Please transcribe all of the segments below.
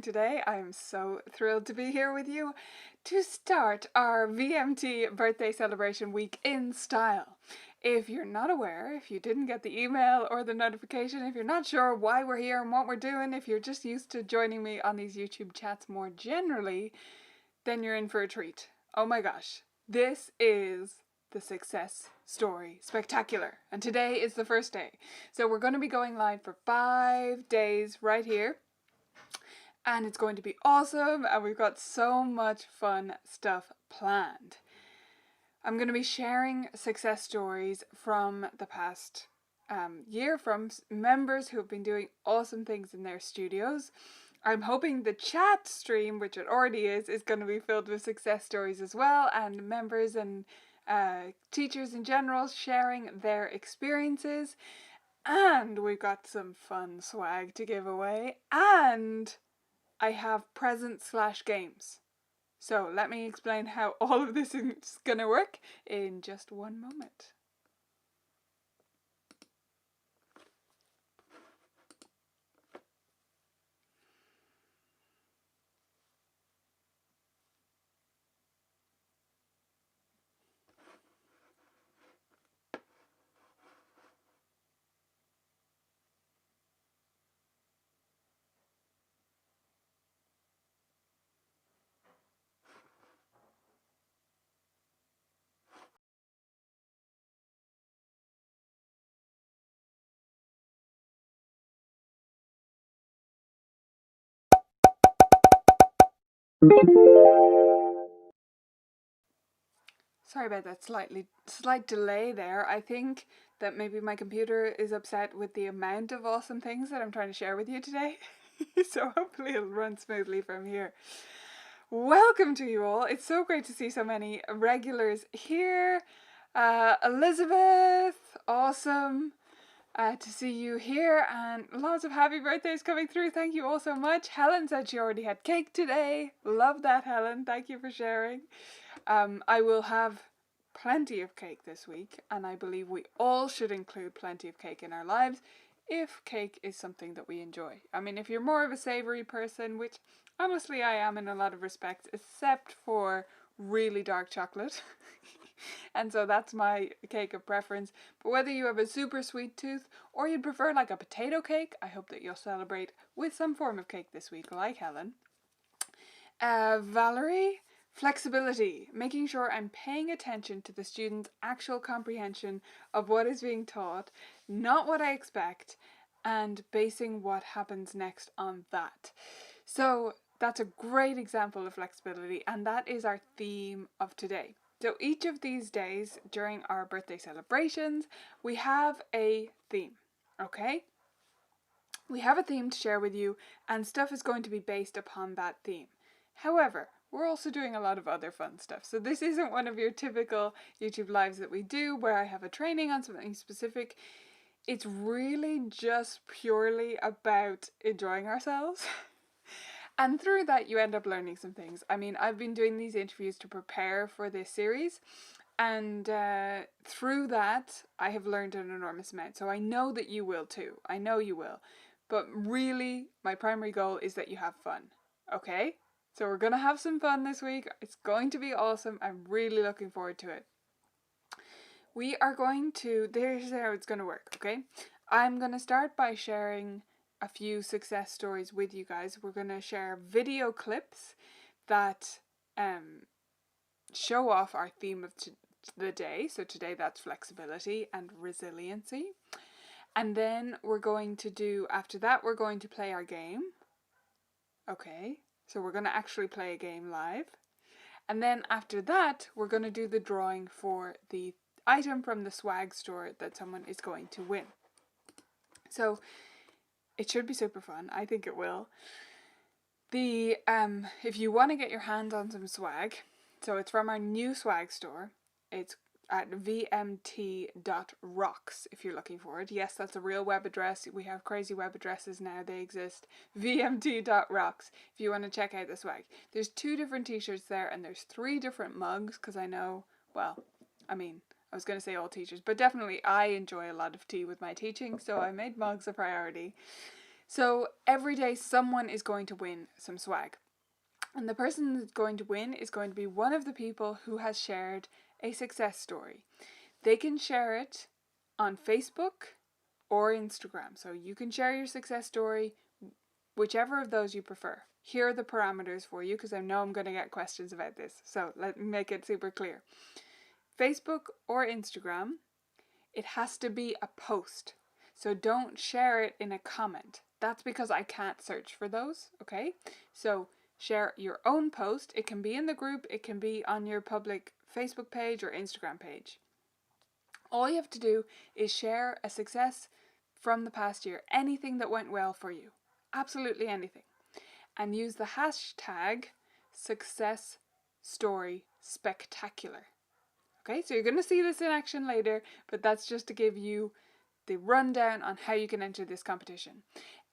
today. I am so thrilled to be here with you to start our VMT birthday celebration week in style. If you're not aware, if you didn't get the email or the notification, if you're not sure why we're here and what we're doing, if you're just used to joining me on these YouTube chats more generally, then you're in for a treat. Oh my gosh, this is the Success Story Spectacular, and today is the first day. So we're going to be going live for 5 days right here, and it's going to be awesome, and we've got so much fun stuff planned. I'm going to be sharing success stories from the past year from members who have been doing awesome things in their studios. I'm hoping the chat stream, which it already is going to be filled with success stories as well, and members and teachers in general sharing their experiences. And we've got some fun swag to give away, and I have presents/games. So let me explain how all of this is going to work in just one moment. Sorry about that slight delay there. I think that maybe my computer is upset with the amount of awesome things that I'm trying to share with you today. So hopefully it'll run smoothly from here. Welcome to you all. It's so great to see so many regulars here. Elizabeth, awesome to see you here, and lots of happy birthdays coming through. Thank you all so much. Helen said she already had cake today. Love that, Helen. Thank you for sharing. I will have plenty of cake this week, and I believe we all should include plenty of cake in our lives if cake is something that we enjoy. I mean, if you're more of a savoury person, which honestly I am in a lot of respects, except for really dark chocolate, and so that's my cake of preference. But whether you have a super sweet tooth or you'd prefer like a potato cake, I hope that you'll celebrate with some form of cake this week, like Helen. Valerie? Flexibility, making sure I'm paying attention to the student's actual comprehension of what is being taught, not what I expect, and basing what happens next on that. So that's a great example of flexibility, and that is our theme of today. So each of these days during our birthday celebrations, we have a theme, okay? We have a theme to share with you, and stuff is going to be based upon that theme. However, we're also doing a lot of other fun stuff. So this isn't one of your typical YouTube lives that we do where I have a training on something specific. It's really just purely about enjoying ourselves. And through that you end up learning some things. I mean, I've been doing these interviews to prepare for this series, and through that I have learned an enormous amount. So I know that you will too. I know you will. But really, my primary goal is that you have fun. Okay? So we're going to have some fun this week. It's going to be awesome. I'm really looking forward to it. We are going to, there's how it's going to work, okay? I'm going to start by sharing a few success stories with you guys. We're going to share video clips that show off our theme of the day. So today that's flexibility and resiliency. And then we're going to do, after that, we're going to play our game. Okay, so we're going to actually play a game live. And then after that, we're going to do the drawing for the item from the swag store that someone is going to win. So it should be super fun. I think it will. If you want to get your hands on some swag, so it's from our new swag store. It's at vmt.rocks if you're looking for it. Yes, that's a real web address. We have crazy web addresses now. They exist. vmt.rocks if you want to check out the swag. There's 2 different t-shirts there, and there's 3 different mugs, because I know, well, I mean, I was going to say all teachers, but definitely I enjoy a lot of tea with my teaching, so I made mugs a priority. So every day someone is going to win some swag. And the person that's going to win is going to be one of the people who has shared a success story. They can share it on Facebook or Instagram. So you can share your success story, whichever of those you prefer. Here are the parameters for you because I know I'm going to get questions about this. So let me make it super clear. Facebook or Instagram, it has to be a post. So don't share it in a comment. That's because I can't search for those, okay? So share your own post. It can be in the group, it can be on your public Facebook page or Instagram page. All you have to do is share a success from the past year, anything that went well for you, absolutely anything, and use the hashtag success story spectacular. Okay, so you're going to see this in action later, but that's just to give you the rundown on how you can enter this competition.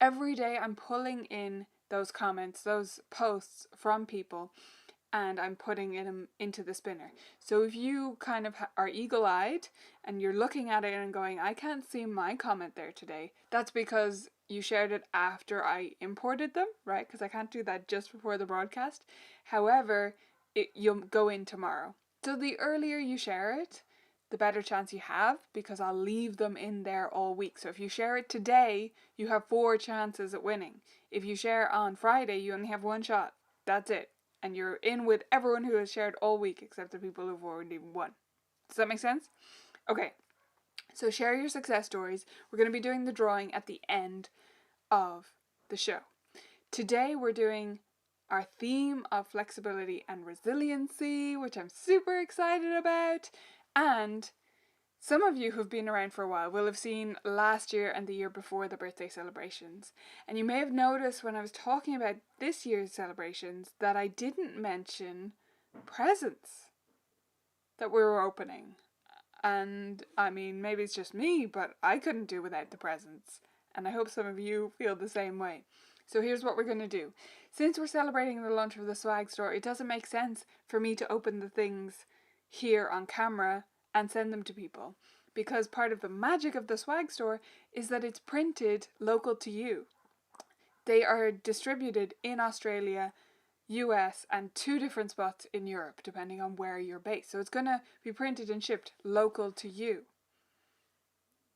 Every day I'm pulling in those comments, those posts from people, and I'm putting them into the spinner. So if you kind of are eagle-eyed and you're looking at it and going, I can't see my comment there today, that's because you shared it after I imported them, right? Because I can't do that just before the broadcast. However, you'll go in tomorrow. So the earlier you share it, the better chance you have, because I'll leave them in there all week. So if you share it today, you have 4 chances at winning. If you share on Friday, you only have 1 shot. That's it. And you're in with everyone who has shared all week except the people who've already won. Does that make sense? Okay, so share your success stories. We're going to be doing the drawing at the end of the show. Today we're doing our theme of flexibility and resiliency, which I'm super excited about. And some of you who've been around for a while will have seen last year and the year before the birthday celebrations. And you may have noticed when I was talking about this year's celebrations that I didn't mention presents that we were opening. And I mean, maybe it's just me, but I couldn't do without the presents. And I hope some of you feel the same way. So here's what we're going to do. Since we're celebrating the launch of the swag store, it doesn't make sense for me to open the things here on camera and send them to people, because part of the magic of the swag store is that it's printed local to you. They are distributed in Australia, US, and 2 different spots in Europe, depending on where you're based. So it's going to be printed and shipped local to you.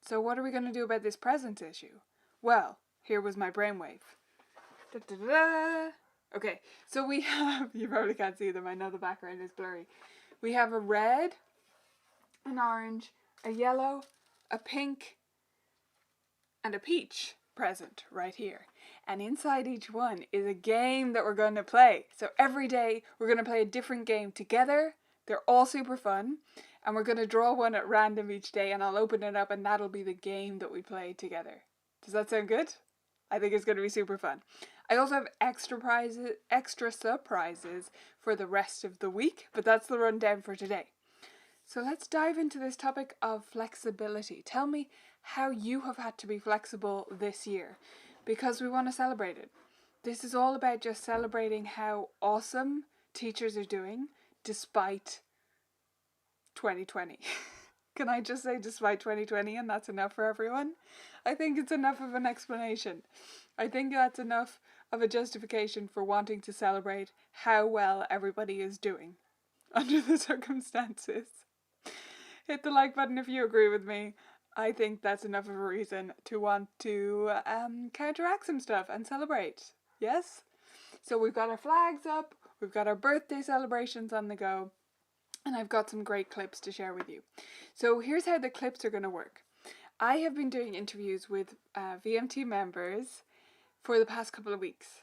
So what are we going to do about this present issue? Well, here was my brainwave. Da-da-da. Okay, so we have, you probably can't see them, I know the background is blurry. We have a red, an orange, a yellow, a pink, and a peach present right here. And inside each one is a game that we're going to play. So every day we're going to play a different game together. They're all super fun. And we're going to draw one at random each day, and I'll open it up and that'll be the game that we play together. Does that sound good? I think it's going to be super fun. I also have extra surprises for the rest of the week, but that's the rundown for today. So let's dive into this topic of flexibility. Tell me how you have had to be flexible this year, because we want to celebrate it. This is all about just celebrating how awesome teachers are doing despite 2020. Can I just say despite 2020 and that's enough for everyone? I think it's enough of an explanation. I think that's enough of a justification for wanting to celebrate how well everybody is doing under the circumstances. Hit the like button if you agree with me. I think that's enough of a reason to want to counteract some stuff and celebrate. Yes? So we've got our flags up, we've got our birthday celebrations on the go, and I've got some great clips to share with you. So here's how the clips are going to work. I have been doing interviews with VMT members for the past couple of weeks.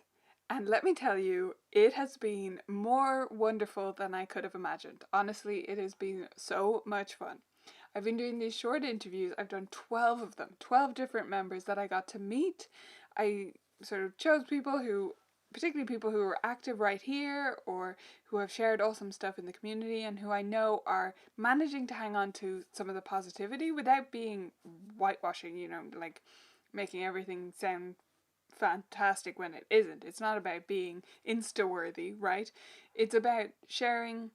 And let me tell you, it has been more wonderful than I could have imagined. Honestly, it has been so much fun. I've been doing these short interviews. I've done 12 of them, 12 different members that I got to meet. I sort of chose people who, particularly people who are active right here or who have shared awesome stuff in the community and who I know are managing to hang on to some of the positivity without being whitewashing, you know, like making everything sound fantastic when it isn't. It's not about being insta-worthy, right? It's about sharing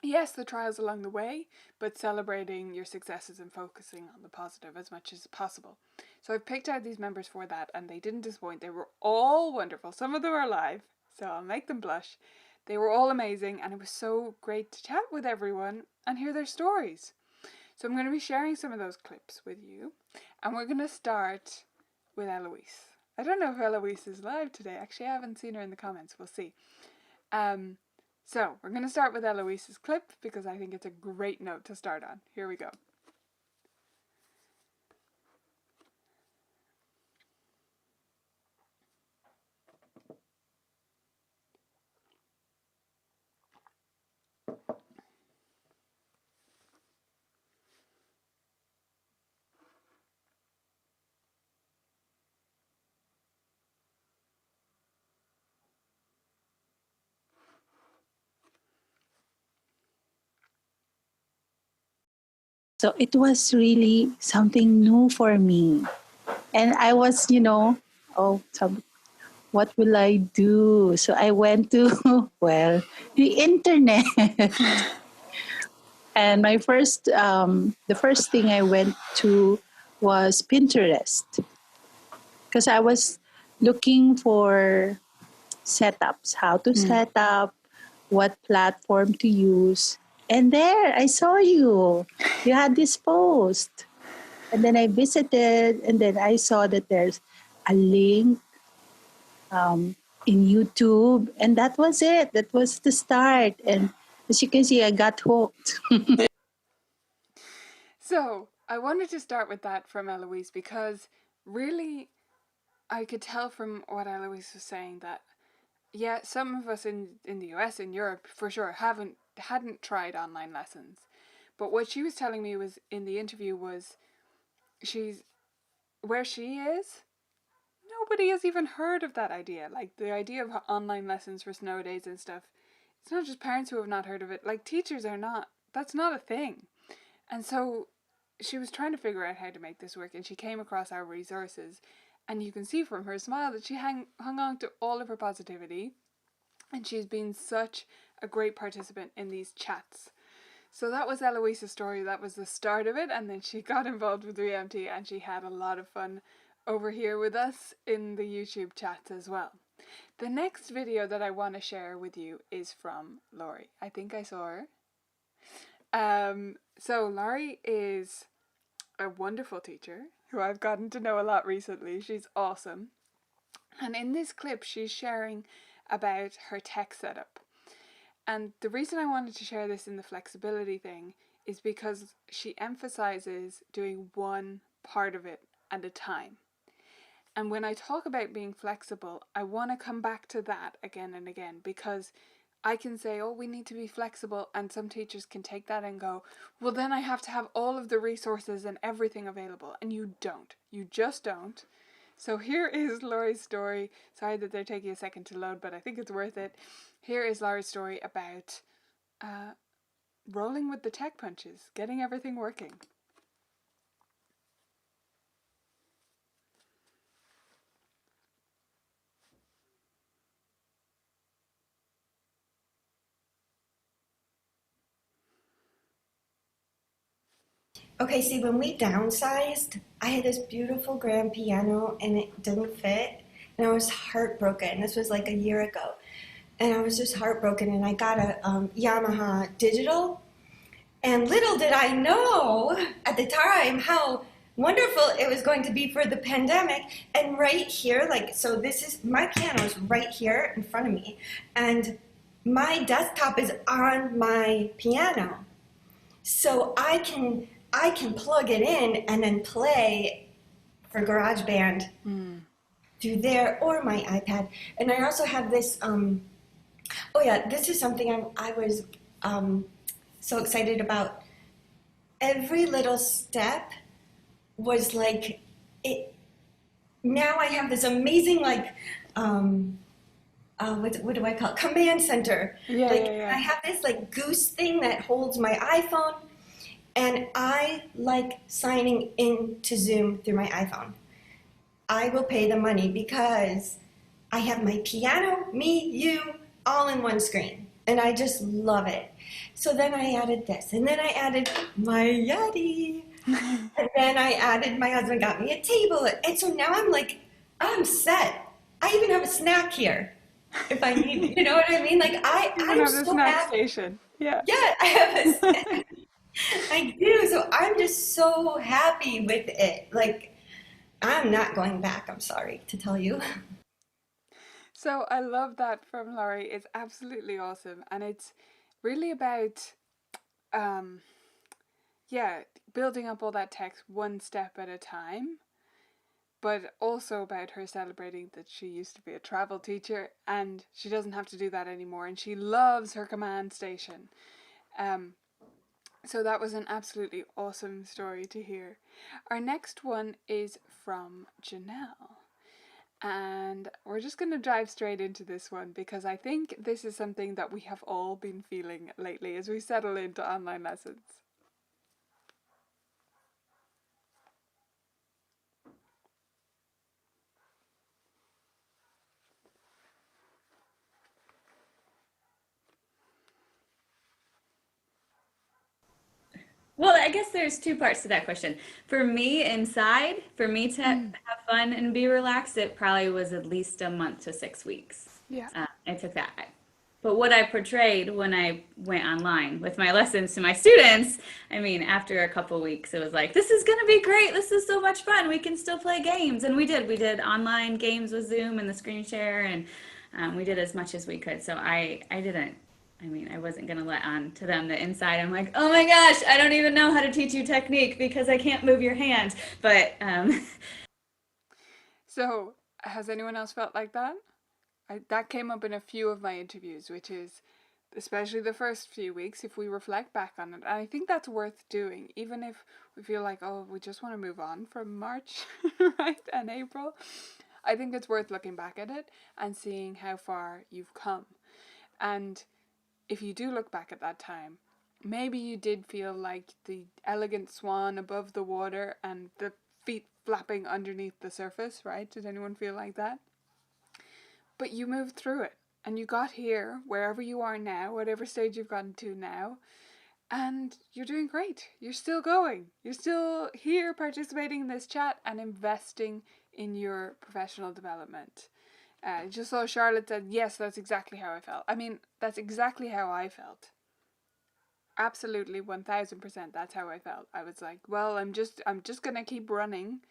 yes, the trials along the way, but celebrating your successes and focusing on the positive as much as possible. So I've picked out these members for that, and they didn't disappoint. They were all wonderful. Some of them are live, so I'll make them blush. They were all amazing, and it was so great to chat with everyone and hear their stories. So I'm going to be sharing some of those clips with you, and we're going to start with Eloise. I don't know if Eloise is live today. Actually, I haven't seen her in the comments. We'll see. So we're going to start with Eloise's clip because I think it's a great note to start on. Here we go. So it was really something new for me. And I was, oh, what will I do? So I went to, well, the internet. And the first thing I went to was Pinterest because I was looking for setups, how to set up, what platform to use. And there, I saw you. You had this post. And then I visited, and then I saw that there's a link in YouTube, and that was it. That was the start. And as you can see, I got hooked. So I wanted to start with that from Eloise because really I could tell from what Eloise was saying that yeah, some of us in the US, in Europe, for sure, hadn't tried online lessons. But what she was telling me was in the interview was she's where she is, nobody has even heard of that idea. Like the idea of online lessons for snow days and stuff. It's not just parents who have not heard of it. Like teachers are not. That's not a thing. And so she was trying to figure out how to make this work, and she came across our resources. And you can see from her smile that she hung on to all of her positivity, and she's been such a great participant in these chats. So that was Eloise's story. That was the start of it, and then she got involved with ReMT, and she had a lot of fun over here with us in the YouTube chats as well. The next video that I want to share with you is from Laurie. I think I saw her. So Laurie is a wonderful teacher who I've gotten to know a lot recently. She's awesome. And in this clip, she's sharing about her tech setup. And the reason I wanted to share this in the flexibility thing is because she emphasizes doing one part of it at a time. And when I talk about being flexible, I want to come back to that again and again because I can say, oh, we need to be flexible, and some teachers can take that and go, well, then I have to have all of the resources and everything available. And you don't. You just don't. So here is Laurie's story. Sorry that they're taking a second to load, but I think it's worth it. Here is Laurie's story about rolling with the tech punches, getting everything working. Okay, see, when we downsized, I had this beautiful grand piano and it didn't fit, and I was heartbroken. This was like a year ago, and I was just heartbroken, and I got a Yamaha digital, and little did I know at the time how wonderful it was going to be for the pandemic. And right here, like, so this is, my piano is right here in front of me, and my desktop is on my piano. So I can plug it in and then play for GarageBand through there or my iPad. And I also have this. Oh yeah, this is something I was so excited about. Every little step was like it. Now I have this amazing like. What do I call it? Command center. I have this like goose thing that holds my iPhone. And I like signing into Zoom through my iPhone. I will pay the money because I have my piano, me, you, all in one screen. And I just love it. So then I added this, and then I added my Yeti. And then I added, my husband got me a table. And so now I'm like, I'm set. I even have a snack here if I need, you know what I mean? Like Even I'm have the so snack happy. station. Yeah. Yeah, I have a snack. I do. So I'm just so happy with it. Like I'm not going back. I'm sorry to tell you. So I love that from Laurie. It's absolutely awesome. And it's really about um yeah, building up all that text one step at a time, but also about her celebrating that she used to be a travel teacher and she doesn't have to do that anymore and she loves her command station. Um so that was an absolutely awesome story to hear. Our next one is from Janelle. And we're just going to dive straight into this one because I think this is something that we have all been feeling lately as we settle into online lessons. Well, I guess there's two parts to that question. For me, inside, for me to have fun and be relaxed, it probably was at least a month to 6 weeks. Yeah. I took that. But what I portrayed when I went online with my lessons to my students, I mean, after a couple weeks, it was like, this is going to be great. This is so much fun. We can still play games. And we did. We did online games with Zoom and the screen share, and we did as much as we could. So I didn't. I mean, I wasn't going to let on to them that inside I'm like, oh my gosh, I don't even know how to teach you technique because I can't move your hand. But So, has anyone else felt like that? That came up in a few of my interviews, which is especially the first few weeks, if we reflect back on it. And I think that's worth doing, even if we feel like, oh, we just want to move on from March, right, and April. I think it's worth looking back at it and seeing how far you've come. And if you do look back at that time, maybe you did feel like the elegant swan above the water and the feet flapping underneath the surface, right? Did anyone feel like that? But you moved through it and you got here, wherever you are now, whatever stage you've gotten to now, and you're doing great. You're still going. You're still here participating in this chat and investing in your professional development. Just saw Charlotte said, yes, that's exactly how I felt. I mean, that's exactly how I felt. Absolutely 1000%, that's how I felt. I was like, well, I'm just going to keep running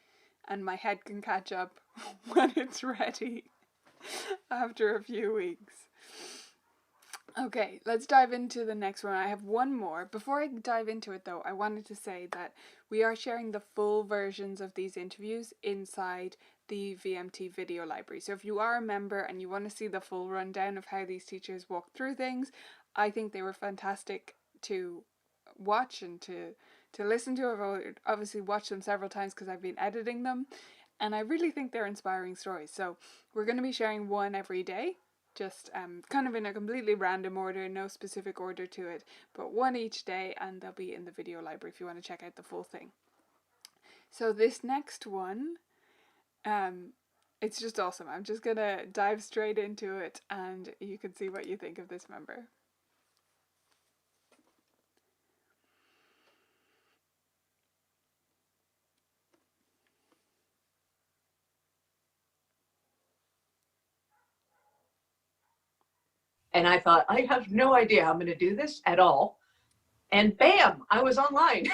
and my head can catch up when it's ready after a few weeks. Okay, let's dive into the next one. I have one more. Before I dive into it, though, I wanted to say that we are sharing the full versions of these interviews inside the VMT video library. So if you are a member and you want to see the full rundown of how these teachers walk through things, I think they were fantastic to watch and to listen to. I've obviously watched them several times because I've been editing them, and I really think they're inspiring stories. So we're going to be sharing one every day, just kind of in a completely random order, no specific order to it, but one each day, and they'll be in the video library if you want to check out the full thing. So this next one, it's just awesome. I'm just gonna dive straight into it, and you can see what you think of this member. And I thought, I have no idea how I'm going to do this at all. And bam, I was online.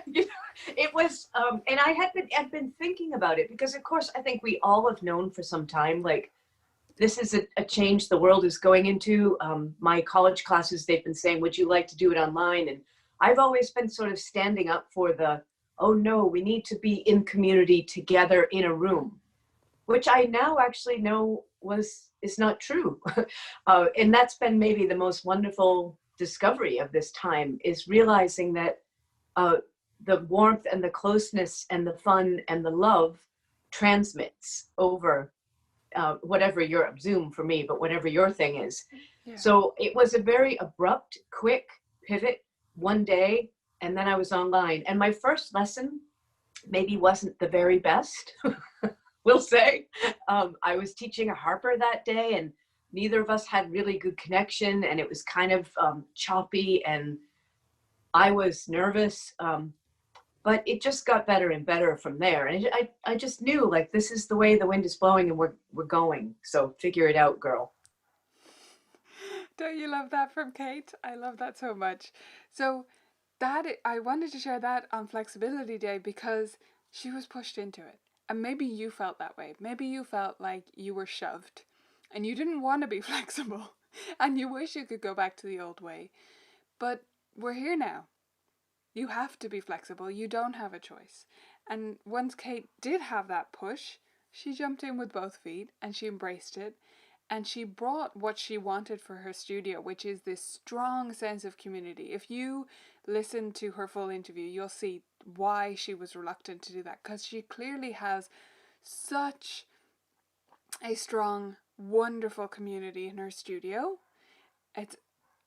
You know, it was, and I've been thinking about it because, of course, I think we all have known for some time, like, this is a change the world is going into. My college classes, they've been saying, would you like to do it online? And I've always been sort of standing up for the, oh no, we need to be in community together in a room, which I now actually know is not true. And that's been maybe the most wonderful discovery of this time, is realizing that the warmth and the closeness and the fun and the love transmits over whatever your Zoom for me, but whatever your thing is. Yeah. So it was a very abrupt, quick pivot one day, and then I was online. And my first lesson maybe wasn't the very best. We'll say. I was teaching a Harper that day, and neither of us had really good connection, and it was kind of choppy, and I was nervous. But it just got better and better from there. And I just knew, like, this is the way the wind is blowing, and we're going. So figure it out, girl. Don't you love that from Kate? I love that so much. So I wanted to share that on Flexibility Day because she was pushed into it. And maybe you felt that way. Maybe you felt like you were shoved and you didn't want to be flexible and you wish you could go back to the old way. But we're here now. You have to be flexible. You don't have a choice. And once Kate did have that push, she jumped in with both feet and she embraced it. And she brought what she wanted for her studio, which is this strong sense of community. If you listen to her full interview, you'll see why she was reluctant to do that, because she clearly has such a strong, wonderful community in her studio. It's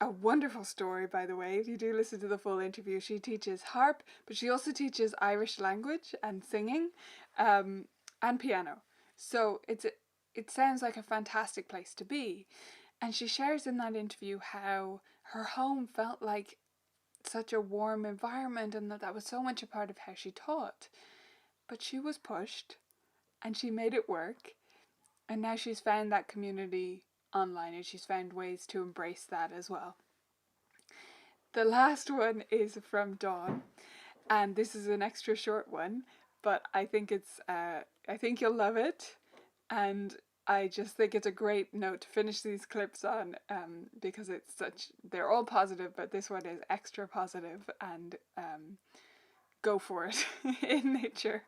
a wonderful story, by the way. If you do listen to the full interview, she teaches harp, but she also teaches Irish language and singing, and piano. So it sounds like a fantastic place to be. And she shares in that interview how her home felt like such a warm environment and that was so much a part of how she taught. But she was pushed and she made it work. And now she's found that community online and she's found ways to embrace that as well. The last one is from Dawn, and this is an extra short one, but I think you'll love it, and I just think it's a great note to finish these clips on, because they're all positive, but this one is extra positive, and go for it in nature.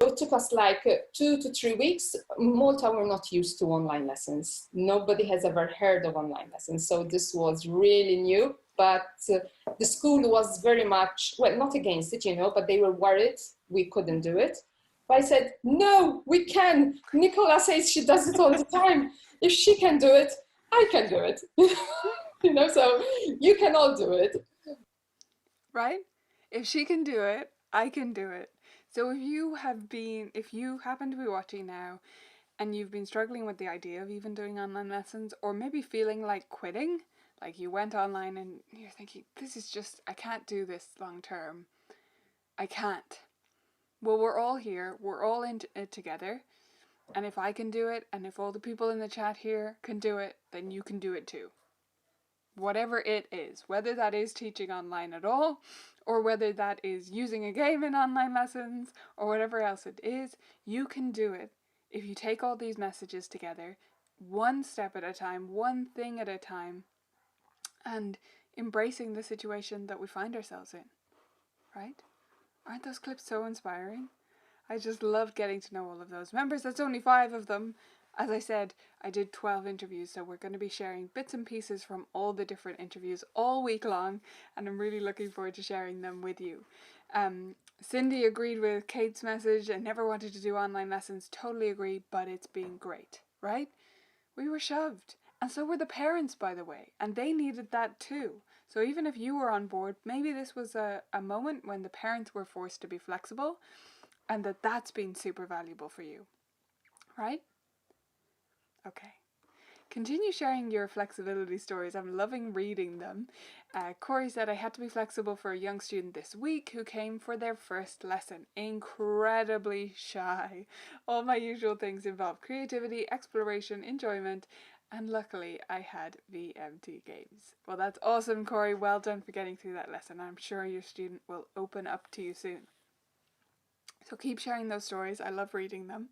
It took us like 2 to 3 weeks. Malta were not used to online lessons. Nobody has ever heard of online lessons. So this was really new, but the school was very much, well, not against it, but they were worried we couldn't do it. But I said, no, we can. Nicola says she does it all the time. If she can do it, I can do it. So you can all do it. Right? If she can do it, I can do it. So if you happen to be watching now and you've been struggling with the idea of even doing online lessons, or maybe feeling like quitting, like you went online and you're thinking, I can't do this long term. I can't. Well, we're all here. We're all in it together. And if I can do it, and if all the people in the chat here can do it, then you can do it too. Whatever it is, whether that is teaching online at all, or whether that is using a game in online lessons, or whatever else it is, you can do it if you take all these messages together, one step at a time, one thing at a time, and embracing the situation that we find ourselves in, right? Aren't those clips so inspiring? I just loved getting to know all of those members. That's only 5 of them. As I said, I did 12 interviews, so we're going to be sharing bits and pieces from all the different interviews all week long, and I'm really looking forward to sharing them with you. Cindy agreed with Kate's message and never wanted to do online lessons. Totally agree, but it's been great, right? We were shoved. And so were the parents, by the way, and they needed that too. So even if you were on board, maybe this was a moment when the parents were forced to be flexible, and that's been super valuable for you, right? Okay. Continue sharing your flexibility stories. I'm loving reading them. Corey said, I had to be flexible for a young student this week who came for their first lesson. Incredibly shy. All my usual things involve creativity, exploration, enjoyment, and luckily I had VMT games. Well, that's awesome, Corey. Well done for getting through that lesson. I'm sure your student will open up to you soon. So keep sharing those stories. I love reading them.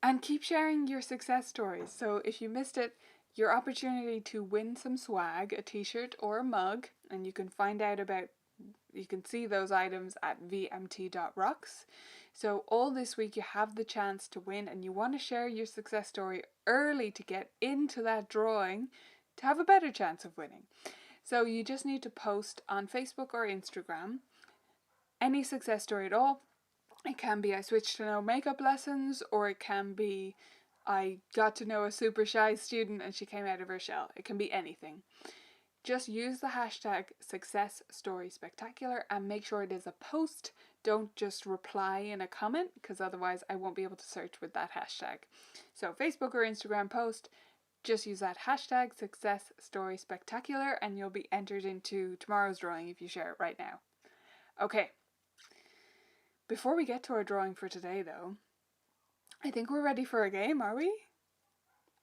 And keep sharing your success stories. So if you missed it, your opportunity to win some swag, a t-shirt or a mug, and you can see those items at vmt.rocks. So all this week you have the chance to win, and you want to share your success story early to get into that drawing to have a better chance of winning. So you just need to post on Facebook or Instagram any success story at all. It can be I switched to no makeup lessons, or it can be I got to know a super shy student and she came out of her shell. It can be anything. Just use the hashtag #SuccessStorySpectacular and make sure it is a post. Don't just reply in a comment, because otherwise I won't be able to search with that hashtag. So Facebook or Instagram post, just use that hashtag #SuccessStorySpectacular and you'll be entered into tomorrow's drawing if you share it right now. Okay. Before we get to our drawing for today though, I think we're ready for a game, are we?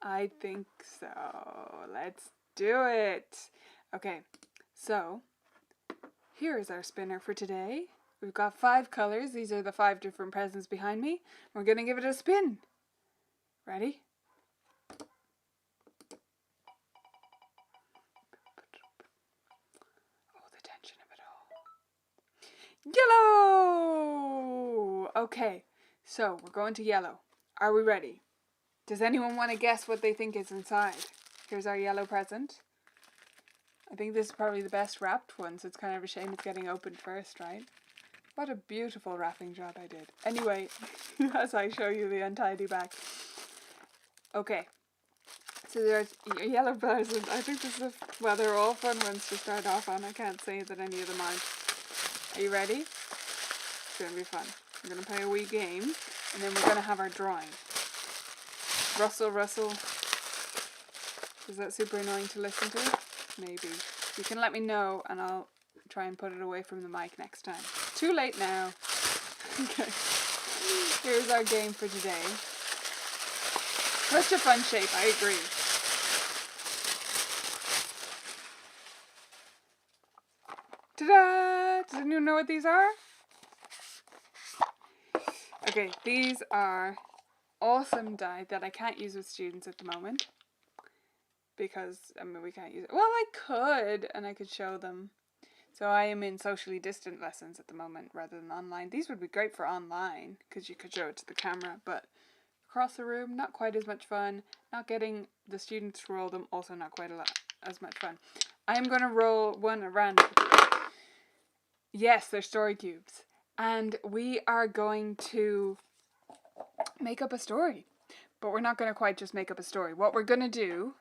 I think so. Let's do it. Okay, so here is our spinner for today. We've got 5 colors. These are the 5 different presents behind me. We're going to give it a spin. Ready? Oh, the tension of it all. Yellow! Okay, so we're going to yellow. Are we ready? Does anyone want to guess what they think is inside? Here's our yellow present. I think this is probably the best wrapped one, so it's kind of a shame it's getting opened first, right? What a beautiful wrapping job I did. Anyway, as I show you the untidy back. Okay, so there's your yellow present. I think this is, they're all fun ones to start off on. I can't say that any of them aren't. Are you ready? It's going to be fun. We're going to play a wee game, and then we're going to have our drawing. Rustle, rustle. Is that super annoying to listen to? Maybe. You can let me know, and I'll try and put it away from the mic next time. Too late now. Okay. Here's our game for today. Such a fun shape, I agree. Ta-da! Does anyone know what these are? Okay, these are awesome die that I can't use with students at the moment. Because, we can't use it. Well, I could, and I could show them. So I am in socially distant lessons at the moment rather than online. These would be great for online because you could show it to the camera, but across the room, not quite as much fun. Not getting the students to roll them, also not quite as much fun. I am going to roll one at random. Yes, they're story cubes. And we are going to make up a story. But we're not going to quite just make up a story. What we're going to do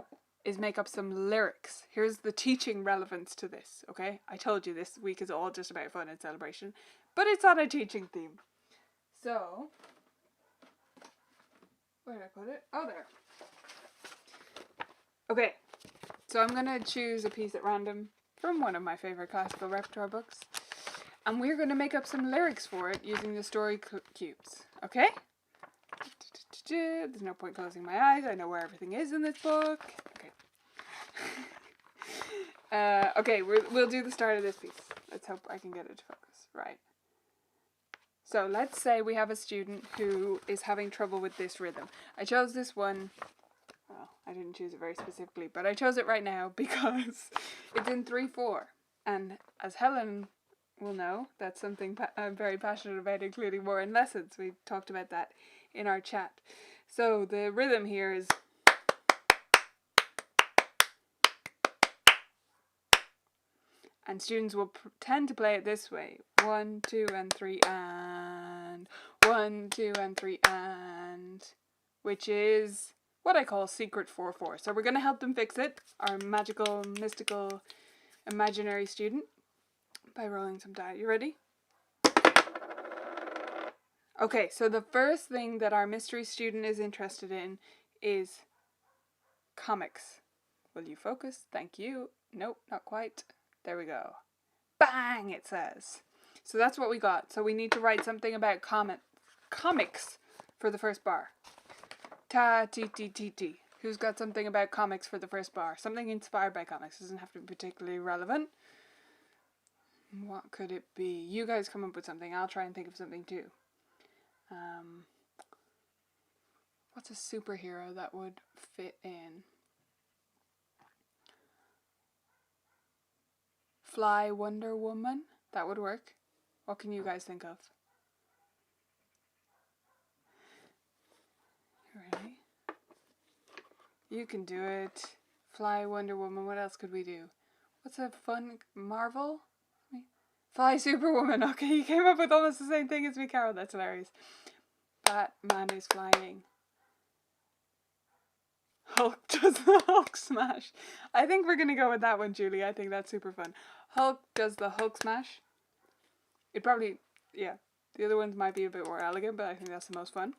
is make up some lyrics. Here's the teaching relevance to this, okay? I told you this week is all just about fun and celebration, but it's on a teaching theme. So, where did I put it? Oh, there. Okay, so I'm going to choose a piece at random from one of my favorite classical repertoire books, and we're going to make up some lyrics for it using the story cubes, okay? There's no point closing my eyes. I know where everything is in this book. Okay. Okay, we'll do the start of this piece. Let's hope I can get it to focus. Right. So let's say we have a student who is having trouble with this rhythm. I chose this one. Well, I didn't choose it very specifically, but I chose it right now because it's in 3/4. And as Helen will know, that's something I'm very passionate about, including more in lessons. We talked about that in our chat. So the rhythm here is and students will tend to play it this way. 1, 2, and 3, and 1, 2, and 3, and, which is what I call secret 4/4. So we're going to help them fix it, our magical, mystical, imaginary student, by rolling some die. You ready? Okay, so the first thing that our mystery student is interested in is comics. Will you focus? Thank you. Nope, not quite. There we go. Bang, it says. So that's what we got. So we need to write something about comics for the first bar. Ta-ti-ti-ti-ti. Who's got something about comics for the first bar? Something inspired by comics. Doesn't have to be particularly relevant. What could it be? You guys come up with something. I'll try and think of something too. What's a superhero that would fit in? Fly Wonder Woman? That would work. What can you guys think of? Ready? You can do it. Fly Wonder Woman. What else could we do? What's a fun Marvel? Fly Superwoman. Okay, you came up with almost the same thing as me, Carol. That's hilarious. Batman is flying. Hulk does the Hulk smash. I think we're going to go with that one, Julie. I think that's super fun. Hulk does the Hulk smash. It probably, yeah. The other ones might be a bit more elegant, but I think that's the most fun.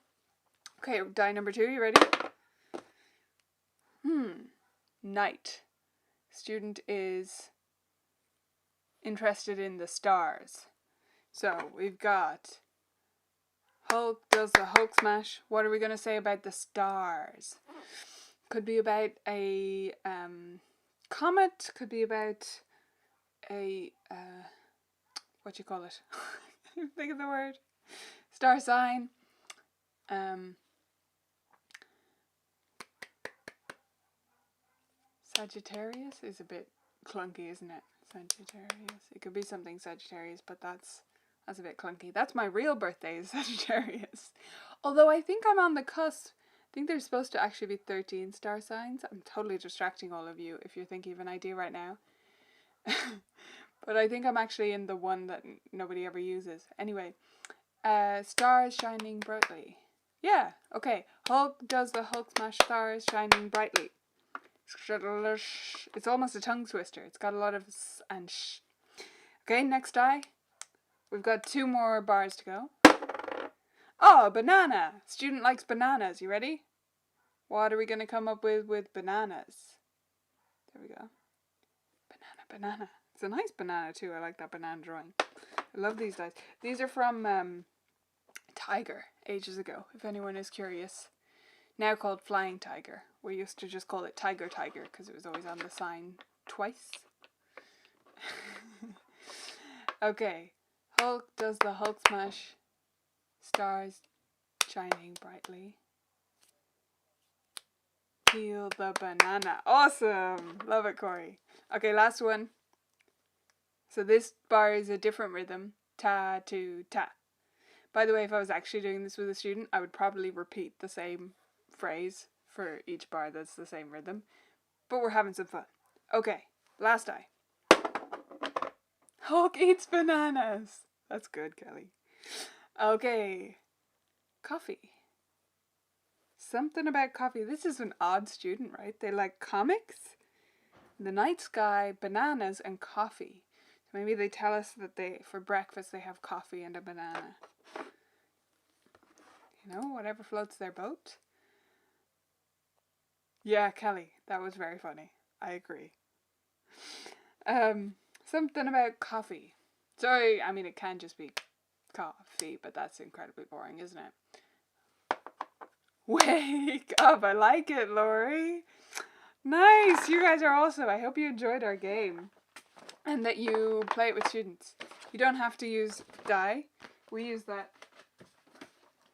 Okay, die number 2. You ready? Night. Student is interested in the stars. So we've got Hulk does the Hulk smash. What are we going to say about the stars? Could be about a comet. Could be about a what you call it? Think of the word. Star sign. Sagittarius is a bit clunky, isn't it? Sagittarius. It could be something Sagittarius, but that's a bit clunky. That's my real birthday, is Sagittarius. Although I think I'm on the cusp. I think there's supposed to actually be 13 star signs. I'm totally distracting all of you if you're thinking of an idea right now. But I think I'm actually in the one that nobody ever uses. Anyway, stars shining brightly. Yeah, okay. Hulk does the Hulk smash, stars shining brightly. It's almost a tongue twister. It's got a lot of s and sh. Okay, next die. We've got 2 more bars to go. Oh, banana. Student likes bananas. You ready? What are we going to come up with bananas? There we go. Banana. It's a nice banana too. I like that banana drawing. I love these dice. These are from Tiger ages ago, if anyone is curious. Now called Flying Tiger. We used to just call it Tiger because it was always on the sign twice. Okay. Hulk does the Hulk smash. Stars shining brightly. Peel the banana. Awesome! Love it, Corey. Okay, last one. So this bar is a different rhythm. Ta, to, ta. By the way, if I was actually doing this with a student, I would probably repeat the same phrase for each bar that's the same rhythm. But we're having some fun. Okay, last eye. Hulk eats bananas. That's good, Kelly. Okay. Coffee. Something about coffee. This is an odd student, right? They like comics, the night sky, bananas, and coffee. So maybe they tell us that for breakfast they have coffee and a banana. You know, whatever floats their boat. Yeah, Kelly, that was very funny. I agree. Something about coffee. Sorry, I mean it can just be coffee, but that's incredibly boring, isn't it? Wake up! I like it, Lori. Nice! You guys are awesome. I hope you enjoyed our game and that you play it with students. You don't have to use die. We use that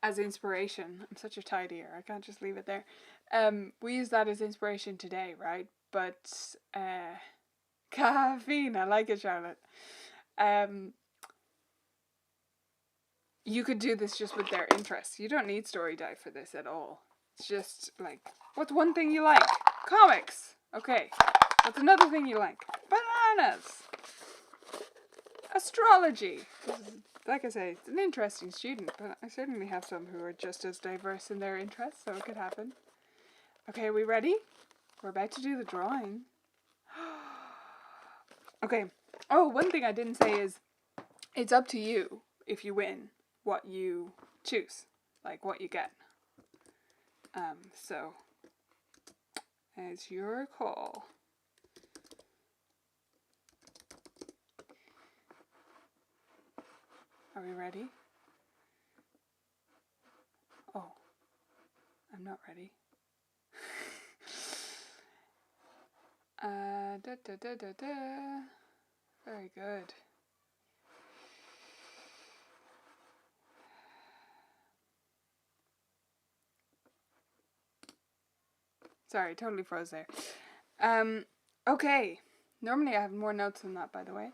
as inspiration. I'm such a tidier. I can't just leave it there. We use that as inspiration today, right? But caffeine. I like it, Charlotte. You could do this just with their interests. You don't need story die for this at all. It's just like, what's one thing you like? Comics. Okay. What's another thing you like? Bananas. Astrology. Like I say, it's an interesting student, but I certainly have some who are just as diverse in their interests, so it could happen. Okay, are we ready? We're about to do the drawing. Okay. Oh, one thing I didn't say is, it's up to you if you win what you choose, like what you get. So it's your call. Are we ready? Oh, I'm not ready. Very good. Sorry, totally froze there. Okay. Normally I have more notes than that, by the way.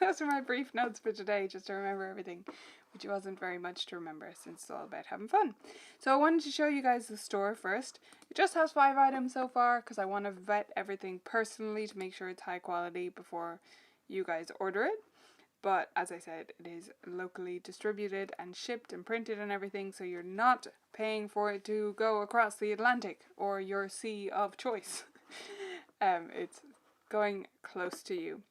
Those are my brief notes for today, just to remember everything, which wasn't very much to remember since it's all about having fun. So I wanted to show you guys the store first. It just has 5 items so far, because I want to vet everything personally to make sure it's high quality before you guys order it. But as I said, it is locally distributed and shipped and printed and everything, so you're not paying for it to go across the Atlantic or your sea of choice. It's going close to you.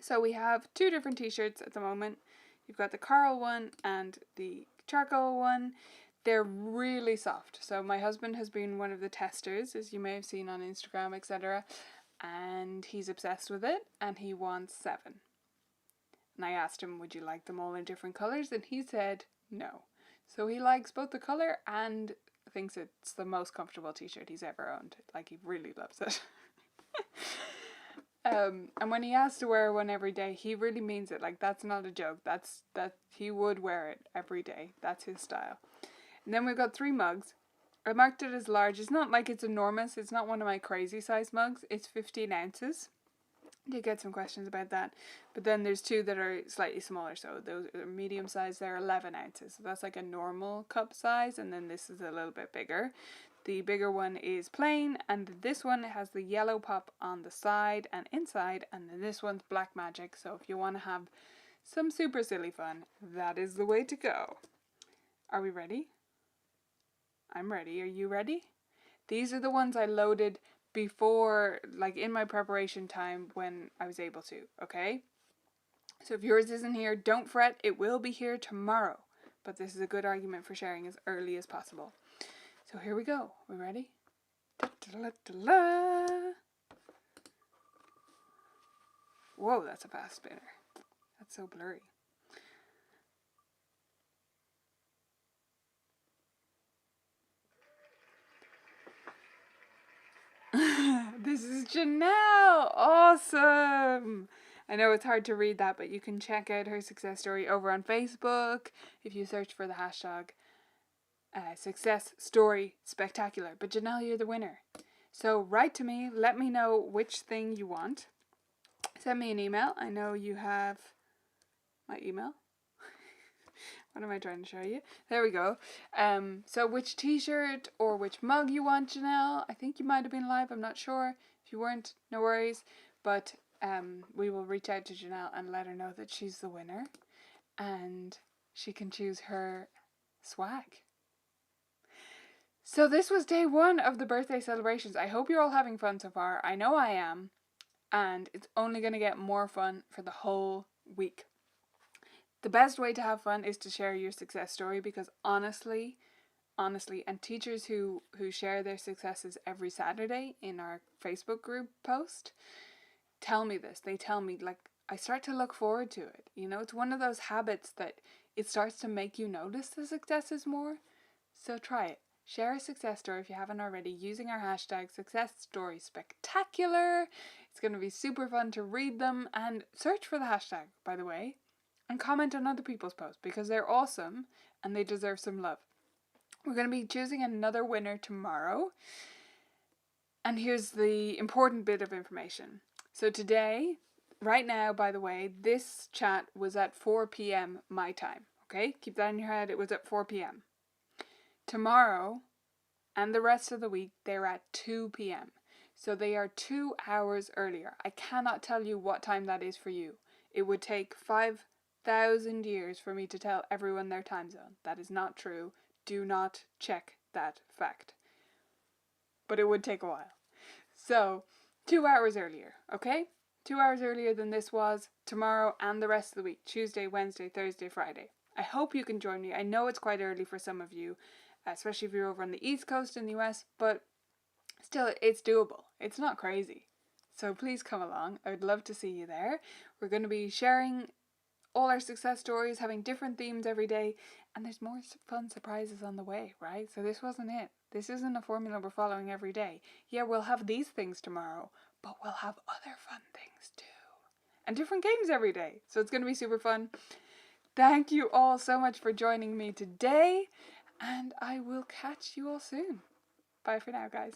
So we have 2 different t-shirts at the moment. You've got the coral one and the charcoal one. They're really soft. So my husband has been one of the testers, as you may have seen on Instagram, etc. And he's obsessed with it, and he wants 7. And I asked him, would you like them all in different colours? And he said no. So he likes both the colour and thinks it's the most comfortable t-shirt he's ever owned. Like, he really loves it. And when he has to wear one every day, he really means it. Like, that's not a joke. That he would wear it every day. That's his style. And then we've got 3 mugs. I marked it as large. It's not like it's enormous. It's not one of my crazy size mugs. It's 15 ounces. I did get some questions about that. But then there's 2 that are slightly smaller. So those are medium size. They're 11 ounces. So that's like a normal cup size. And then this is a little bit bigger. The bigger one is plain, and this one has the yellow pop on the side and inside, and then this one's black magic. So if you want to have some super silly fun, that is the way to go. Are we ready? I'm ready. Are you ready? These are the ones I loaded before, like in my preparation time when I was able to, okay? So if yours isn't here, don't fret. It will be here tomorrow. But this is a good argument for sharing as early as possible. So here we go. We ready? Da-da-da-da-da. Whoa, that's a fast spinner. That's so blurry. This is Janelle. Awesome. I know it's hard to read that, but you can check out her success story over on Facebook if you search for the hashtag success story spectacular. But Janelle, you're the winner. So write to me. Let me know which thing you want. Send me an email. I know you have my email. What am I trying to show you? There we go. So which t-shirt or which mug you want, Janelle? I think you might have been live. I'm not sure. If you weren't, no worries. But we will reach out to Janelle and let her know that she's the winner. And she can choose her swag. So this was day 1 of the birthday celebrations. I hope you're all having fun so far. I know I am. And it's only going to get more fun for the whole week. The best way to have fun is to share your success story, because honestly, and teachers who share their successes every Saturday in our Facebook group post tell me this. They tell me, like, I start to look forward to it. You know, it's one of those habits that it starts to make you notice the successes more. So try it. Share a success story if you haven't already using our hashtag success story spectacular. It's going to be super fun to read them, and search for the hashtag, by the way, and comment on other people's posts because they're awesome and they deserve some love. We're going to be choosing another winner tomorrow. And here's the important bit of information. So today, right now, by the way, this chat was at 4 p.m. my time. Okay? Keep that in your head. It was at 4 p.m. Tomorrow and the rest of the week, they're at 2 p.m. So they are 2 hours earlier. I cannot tell you what time that is for you. It would take 5,000 years for me to tell everyone their time zone. That is not true. Do not check that fact. But it would take a while. So, 2 hours earlier, okay? 2 hours earlier than this was tomorrow and the rest of the week. Tuesday, Wednesday, Thursday, Friday. I hope you can join me. I know it's quite early for some of you, especially if you're over on the East Coast in the US, but still, it's doable. It's not crazy. So please come along. I would love to see you there. We're going to be sharing all our success stories, having different themes every day, and there's more fun surprises on the way, right? So this wasn't it. This isn't a formula we're following every day. Yeah, we'll have these things tomorrow, but we'll have other fun things too. And different games every day. So it's going to be super fun. Thank you all so much for joining me today, and I will catch you all soon. Bye for now, guys.